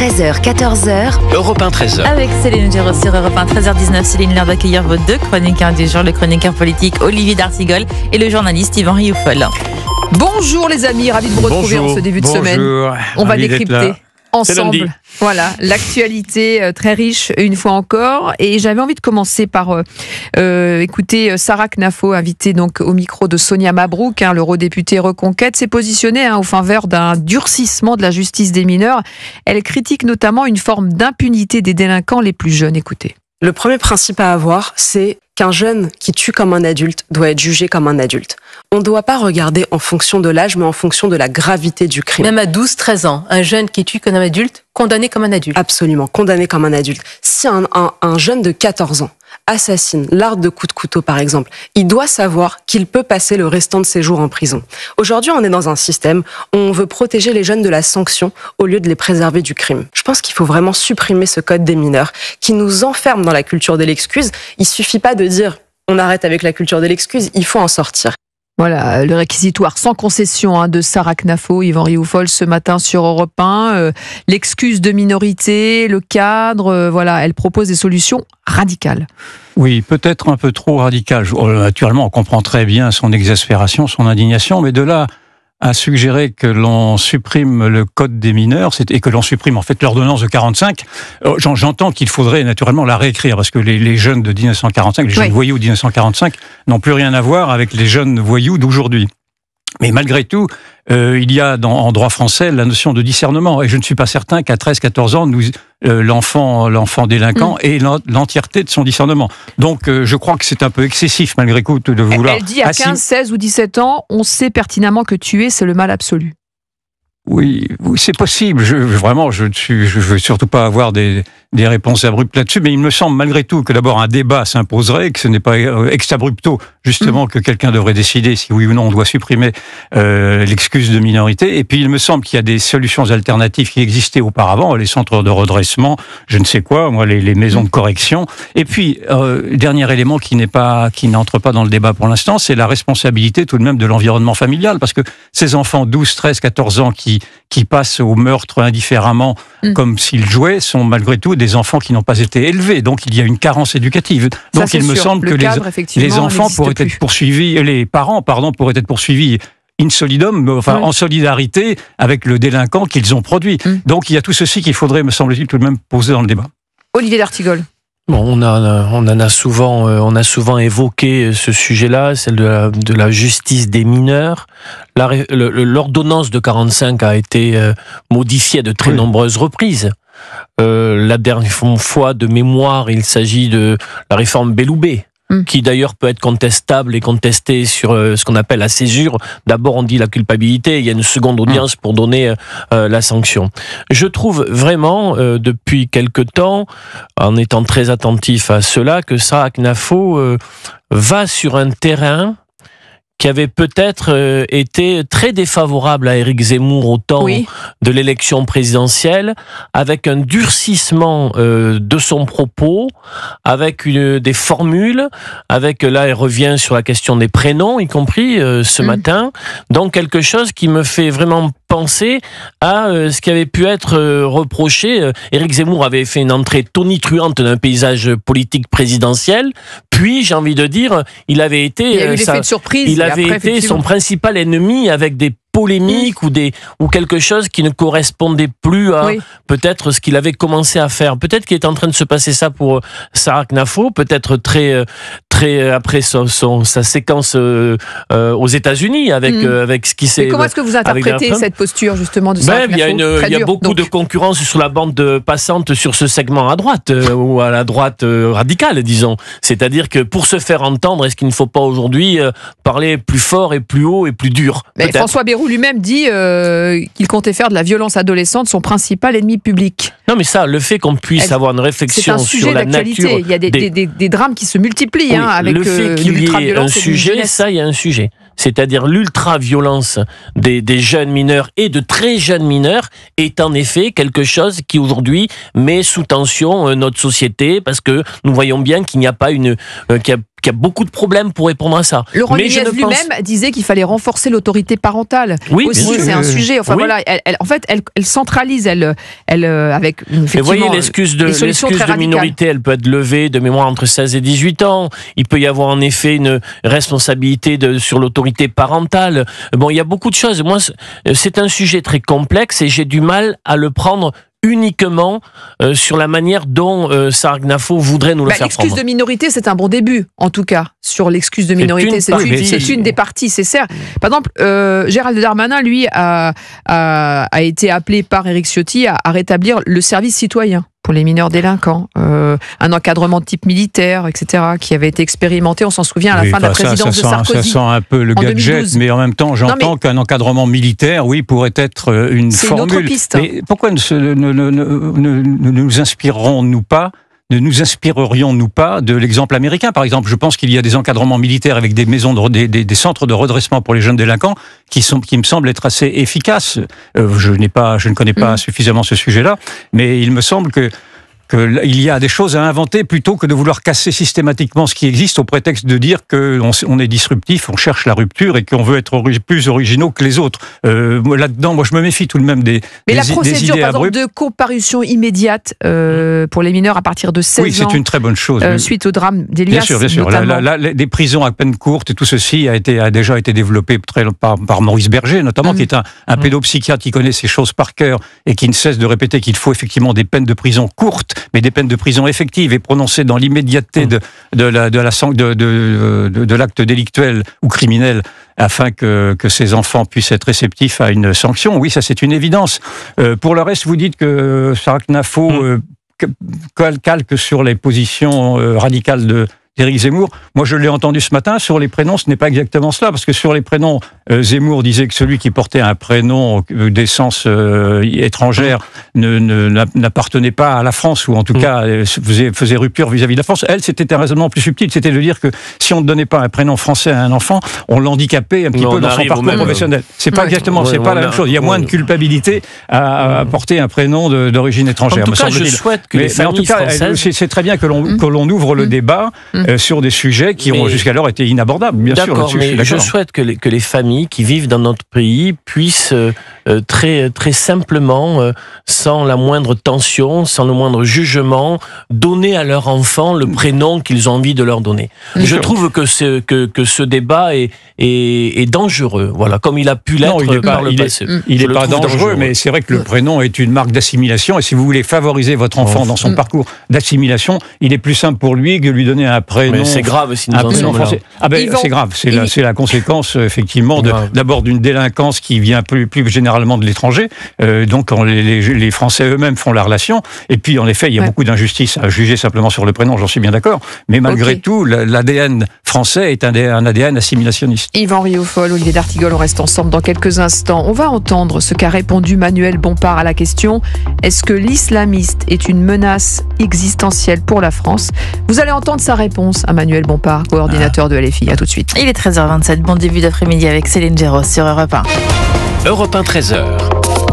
13h, 14h. Europe 1, 13h. Avec Céline Géraud sur Europe 1, 13h19. Céline, l'heure d'accueillir vos deux chroniqueurs du jour, le chroniqueur politique Olivier D'Artigol et le journaliste Yvan Rioufol. Bonjour les amis, ravi de vous retrouver en ce début de semaine. On va décrypter ensemble, voilà, l'actualité très riche une fois encore. Et j'avais envie de commencer par écouter Sarah Knafo, invitée donc au micro de Sonia Mabrouk, l'eurodéputée Reconquête, s'est positionnée au fin vert d'un durcissement de la justice des mineurs. Elle critique notamment une forme d'impunité des délinquants les plus jeunes. Écoutez. Le premier principe à avoir, c'est qu'un jeune qui tue comme un adulte doit être jugé comme un adulte. On ne doit pas regarder en fonction de l'âge, mais en fonction de la gravité du crime. Même à 12-13 ans, un jeune qui tue comme un adulte, condamné comme un adulte. Absolument, condamné comme un adulte. Si un jeune de 14 ans assassine, l'arme de coups de couteau par exemple, il doit savoir qu'il peut passer le restant de ses jours en prison. Aujourd'hui, on est dans un système où on veut protéger les jeunes de la sanction au lieu de les préserver du crime. Je pense qu'il faut vraiment supprimer ce code des mineurs qui nous enferme dans la culture de l'excuse. Il suffit pas de dire on arrête avec la culture de l'excuse, il faut en sortir. Voilà, le réquisitoire sans concession de Sarah Knafo, Yvan Rioufol ce matin sur Europe 1. L'excuse de minorité, le cadre, voilà, elle propose des solutions radicales. Oui, peut-être un peu trop radicales. Naturellement, on comprend très bien son exaspération, son indignation, mais de là à suggérer que l'on supprime le code des mineurs et que l'on supprime en fait l'ordonnance de 45, j'entends qu'il faudrait naturellement la réécrire parce que les jeunes de 1945, les jeunes voyous de 1945 n'ont plus rien à voir avec les jeunes voyous d'aujourd'hui. Mais malgré tout, il y a en droit français la notion de discernement. Et je ne suis pas certain qu'à 13-14 ans, l'enfant délinquant ait l'entièreté de son discernement. Donc je crois que c'est un peu excessif malgré tout de vouloir... Elle dit à 15, 16 ou 17 ans, on sait pertinemment que tuer, c'est le mal absolu. Oui, c'est possible. Je veux surtout pas avoir des réponses abruptes là-dessus, mais il me semble malgré tout que d'abord un débat s'imposerait, que ce n'est pas ex abrupto justement que quelqu'un devrait décider si oui ou non on doit supprimer l'excuse de minorité. Et puis il me semble qu'il y a des solutions alternatives qui existaient auparavant, les centres de redressement, je ne sais quoi, moi les maisons de correction. Et puis dernier élément qui n'entre pas dans le débat pour l'instant, c'est la responsabilité tout de même de l'environnement familial, parce que ces enfants 12, 13, 14 ans qui passent au meurtre indifféremment comme s'ils jouaient sont malgré tout des enfants qui n'ont pas été élevés. Donc il y a une carence éducative. Donc il me semble que les enfants pourraient être poursuivis, les parents, pourraient être poursuivis in solidum, en solidarité avec le délinquant qu'ils ont produit. Donc il y a tout ceci qu'il faudrait, me semble-t-il, tout de même poser dans le débat. Olivier D'Artigol. Bon, on a souvent évoqué ce sujet-là, celle de la justice des mineurs. L'ordonnance de 45 a été modifiée à de très nombreuses reprises. La dernière fois de mémoire, il s'agit de la réforme Belloubet, qui d'ailleurs peut être contestable et contestée sur ce qu'on appelle la césure. D'abord on dit la culpabilité, il y a une seconde audience pour donner la sanction. Je trouve vraiment, depuis quelque temps, en étant très attentif à cela, que Sarah Knafo va sur un terrain qui avait peut-être été très défavorable à Éric Zemmour au temps de l'élection présidentielle, avec un durcissement de son propos, avec des formules, là elle revient sur la question des prénoms, y compris ce matin, donc quelque chose qui me fait vraiment penser à ce qui avait pu être reproché. Éric Zemmour avait fait une entrée tonitruante d'un paysage politique présidentiel, puis j'ai envie de dire, il avait été... Il y a eu l'effet de surprise. Il avait été son principal ennemi avec des polémiques ou quelque chose qui ne correspondait plus à peut-être ce qu'il avait commencé à faire. Peut-être qu'il est en train de se passer ça pour Sarah Knafo, peut-être très après sa séquence aux États-Unis avec ce qui s'est... Mais comment est-ce que vous interprétez cette posture justement de Sarah Knafo? Il y a beaucoup de concurrence sur la bande passante sur ce segment à droite ou à la droite radicale, disons. C'est-à-dire que pour se faire entendre, est-ce qu'il ne faut pas aujourd'hui parler plus fort et plus haut et plus dur? Mais François Bayrou lui-même dit qu'il comptait faire de la violence adolescente son principal ennemi public. Non, mais ça, le fait qu'on puisse avoir une réflexion sur la nature... Il y a des drames qui se multiplient avec le fait qu'il y ait un sujet, jeunesse. Ça, il y a un sujet. c'est-à-dire l'ultra-violence des jeunes mineurs et de très jeunes mineurs, est en effet quelque chose qui aujourd'hui met sous tension notre société, parce que nous voyons bien qu'il n'y a pas qu'il y a beaucoup de problèmes pour répondre à ça. Laurent Nunez lui-même disait qu'il fallait renforcer l'autorité parentale. Oui, aussi, c'est un sujet. Enfin voilà, elle centralise, elle avec effectivement. Et voyez, l'excuse de minorité, elle peut être levée de mémoire entre 16 et 18 ans. Il peut y avoir en effet une responsabilité sur l'autorité parentale. Bon, il y a beaucoup de choses. Moi, c'est un sujet très complexe et j'ai du mal à le prendre uniquement sur la manière dont Sarah Knafo voudrait nous le faire prendre. L'excuse de minorité, c'est un bon début, en tout cas, sur l'excuse de minorité. C'est une des parties, c'est certes. Par exemple, Gérald Darmanin, lui, a été appelé par Éric Ciotti à rétablir le service citoyen pour les mineurs délinquants, un encadrement de type militaire, etc., qui avait été expérimenté, on s'en souvient, à la fin de la présidence de Sarkozy. Ça sent un peu le gadget, 2012. Mais en même temps, j'entends qu'un encadrement militaire, oui, pourrait être une formule. C'est une autre piste. Mais pourquoi ne nous inspirerions-nous pas de l'exemple américain, par exemple? Je pense qu'il y a des encadrements militaires avec des maisons, des centres de redressement pour les jeunes délinquants qui me semblent être assez efficaces. Je ne connais pas suffisamment ce sujet-là, mais il me semble qu'il y a des choses à inventer plutôt que de vouloir casser systématiquement ce qui existe au prétexte de dire qu'on est disruptif, on cherche la rupture et qu'on veut être plus originaux que les autres. Là-dedans, moi je me méfie tout de même des idées abruptes. Mais la procédure, par exemple, de comparution immédiate pour les mineurs à partir de 16 ans... Oui, c'est une très bonne chose. Suite au drame d'Elias, bien sûr. Des prisons à peine courtes et tout ceci a déjà été développé par Maurice Berger, notamment, qui est un pédopsychiatre qui connaît ces choses par cœur et qui ne cesse de répéter qu'il faut effectivement des peines de prison courtes, mais des peines de prison effectives et prononcées dans l'immédiateté de l'acte délictuel ou criminel, afin que ces enfants puissent être réceptifs à une sanction. Oui, ça c'est une évidence. Pour le reste, vous dites que Sarah Knafo calque sur les positions radicales d'Éric Zemmour. Moi, je l'ai entendu ce matin. Sur les prénoms, ce n'est pas exactement cela, parce que sur les prénoms, Zemmour disait que celui qui portait un prénom d'essence étrangère n'appartenait pas à la France, ou en tout cas faisait rupture vis-à-vis de la France. Elle, c'était un raisonnement plus subtil, c'était de dire que si on ne donnait pas un prénom français à un enfant, on l'handicapait un petit peu dans son parcours professionnel. C'est pas exactement, c'est pas la même chose. Il y a moins de culpabilité à porter un prénom d'origine étrangère. En tout cas, je souhaite que les familles françaises... c'est très bien que l'on ouvre le débat sur des sujets qui ont jusqu'alors été inabordables, bien sûr. D'accord, mais je souhaite que les familles qui vivent dans notre pays puissent très, très simplement, sans la moindre tension, sans le moindre jugement, donner à leur enfant le prénom qu'ils ont envie de leur donner. Je trouve que ce débat est dangereux, voilà, comme il a pu l'être par le passé. Il n'est pas dangereux, mais c'est vrai que le prénom est une marque d'assimilation, et si vous voulez favoriser votre enfant dans son parcours d'assimilation, il est plus simple pour lui que de lui donner un prénom. Mais c'est grave si nous en sommes là. C'est grave, c'est la conséquence effectivement d'abord d'une délinquance qui vient plus généralement de l'étranger, donc les Français eux-mêmes font la relation, et puis en effet il y a beaucoup d'injustices à juger simplement sur le prénom, j'en suis bien d'accord, mais malgré tout l'ADN français est un ADN assimilationniste. Yvan Rioufol, Olivier d'Artigol, on reste ensemble dans quelques instants. On va entendre ce qu'a répondu Manuel Bompard à la question « Est-ce que l'islamiste est une menace existentielle pour la France ?» Vous allez entendre sa réponse à Manuel Bompard, coordinateur de LFI. À tout de suite. Il est 13h27, bon début d'après-midi avec Céline Géros sur Europe 1. Europe 1, 13h.